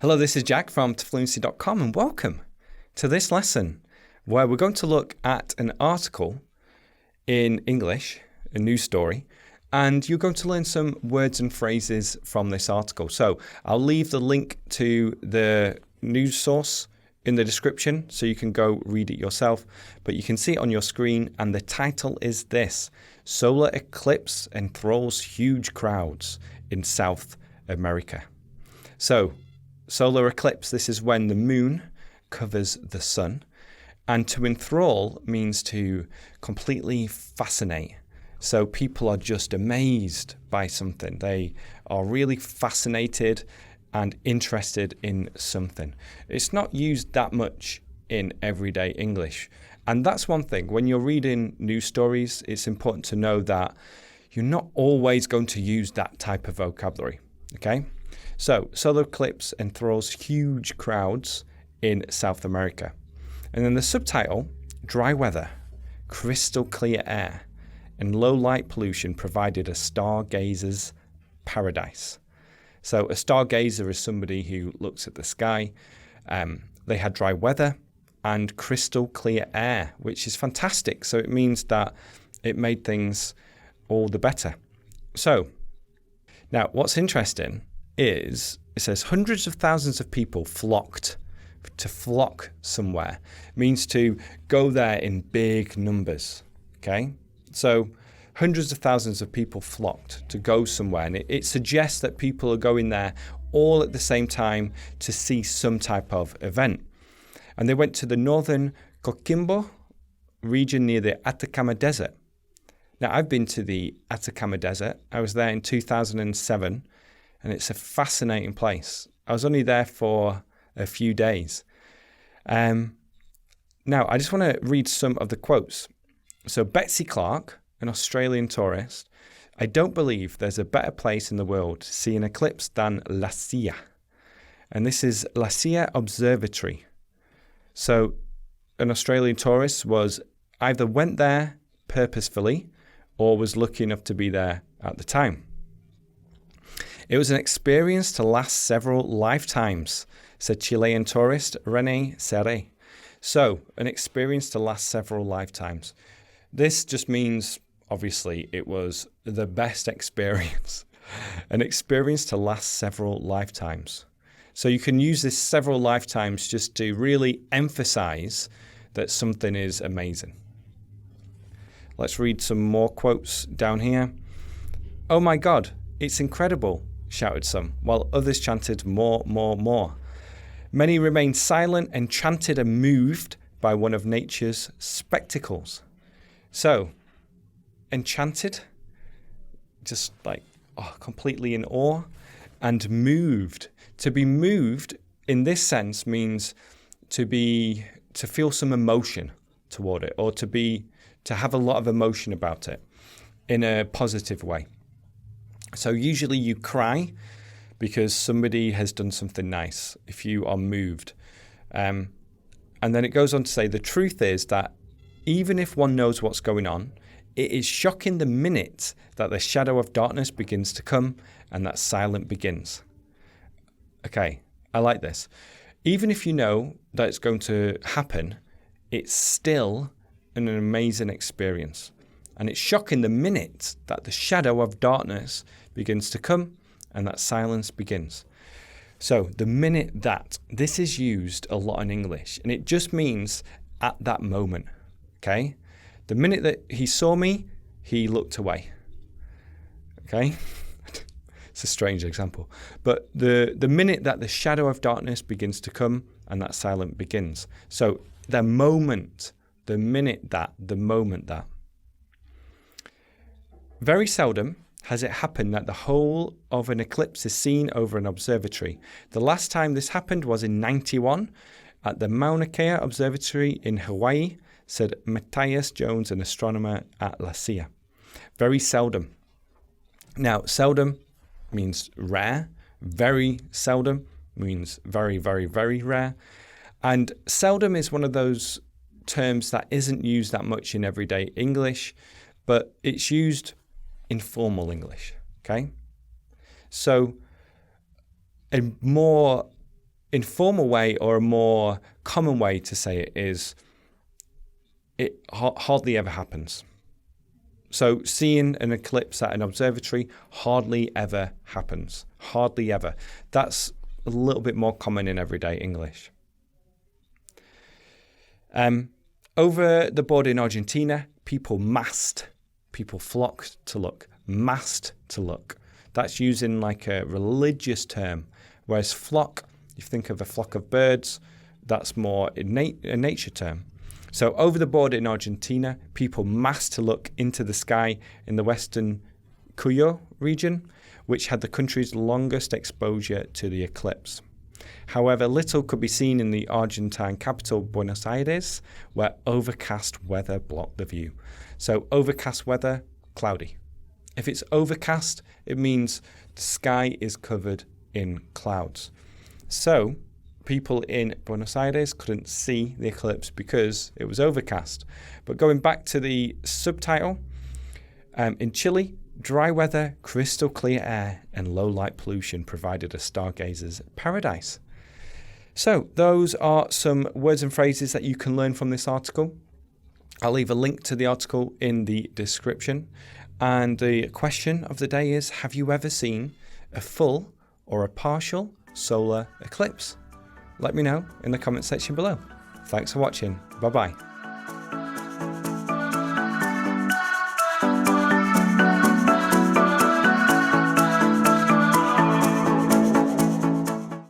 Hello, this is Jack from Fluency.com and welcome to this lesson where we're going to look at an article in English, a news story, and you're going to learn some words and phrases from this article. So I'll leave the link to the news source in the description so you can go read it yourself, but you can see it on your screen and the title is this: Solar Eclipse Enthralls Huge Crowds in South America. So solar eclipse, this is when the moon covers the sun. And to enthrall means to completely fascinate. So people are just amazed by something. They are really fascinated and interested in something. It's not used that much in everyday English. And that's one thing. When you're reading news stories, it's important to know that you're not always going to use that type of vocabulary. Okay? So, solar eclipse enthralls huge crowds in South America. And then the subtitle, dry weather, crystal clear air, and low light pollution provided a stargazer's paradise. So a stargazer is somebody who looks at the sky. They had dry weather and crystal clear air, which is fantastic. So it means that it made things all the better. So now what's interesting is it says hundreds of thousands of people flocked. To flock somewhere means to go there in big numbers. Okay, so hundreds of thousands of people flocked to go somewhere, and it suggests that people are going there all at the same time to see some type of event. And they went to the northern Coquimbo region near the Atacama Desert. Now, I've been to the Atacama Desert. I was there in 2007. And it's a fascinating place. I was only there for a few days. Now, I just want to read some of the quotes. So Betsy Clark, an Australian tourist, I don't believe there's a better place in the world to see an eclipse than La Silla. And this is La Silla Observatory. So an Australian tourist either went there purposefully or was lucky enough to be there at the time. It was an experience to last several lifetimes, said Chilean tourist René Serre. So, an experience to last several lifetimes. This just means, obviously, it was the best experience. An experience to last several lifetimes. So you can use this several lifetimes just to really emphasize that something is amazing. Let's read some more quotes down here. Oh my God, it's incredible, shouted some, while others chanted more, more, more. Many remained silent, enchanted and moved by one of nature's spectacles. So, enchanted, just like completely in awe, and moved. To be moved in this sense means to feel some emotion toward it, or to have a lot of emotion about it in a positive way. So usually you cry because somebody has done something nice, if you are moved. And then it goes on to say, the truth is that even if one knows what's going on, it is shocking the minute that the shadow of darkness begins to come and that silence begins. Okay, I like this. Even if you know that it's going to happen, it's still an amazing experience. And it's shocking the minute that the shadow of darkness begins to come and that silence begins. So the minute that, this is used a lot in English, and it just means at that moment, okay? The minute that he saw me, he looked away, okay? It's a strange example. But the minute that the shadow of darkness begins to come and that silence begins. So the moment that. Very seldom has it happened that the whole of an eclipse is seen over an observatory. The last time this happened was in 91 at the Mauna Kea Observatory in Hawaii, said Matthias Jones, an astronomer at La Silla. Very seldom. Now, seldom means rare. Very seldom means very, very, very rare. And seldom is one of those terms that isn't used that much in everyday English, but it's used in formal English, okay? So a more informal way or a more common way to say it is it hardly ever happens. So seeing an eclipse at an observatory hardly ever happens. Hardly ever. That's a little bit more common in everyday English. Over the border in Argentina, people flocked to look. Massed to look. That's using like a religious term. Whereas flock, if you think of a flock of birds, that's more a nature term. So over the border in Argentina, people massed to look into the sky in the western Cuyo region, which had the country's longest exposure to the eclipse. However, little could be seen in the Argentine capital, Buenos Aires, where overcast weather blocked the view. So overcast weather, cloudy. If it's overcast, it means the sky is covered in clouds. So people in Buenos Aires couldn't see the eclipse because it was overcast. But going back to the subtitle, in Chile, dry weather, crystal clear air, and low light pollution provided a stargazer's paradise. So those are some words and phrases that you can learn from this article. I'll leave a link to the article in the description. And the question of the day is, have you ever seen a full or a partial solar eclipse? Let me know in the comment section below. Thanks for watching. Bye-bye.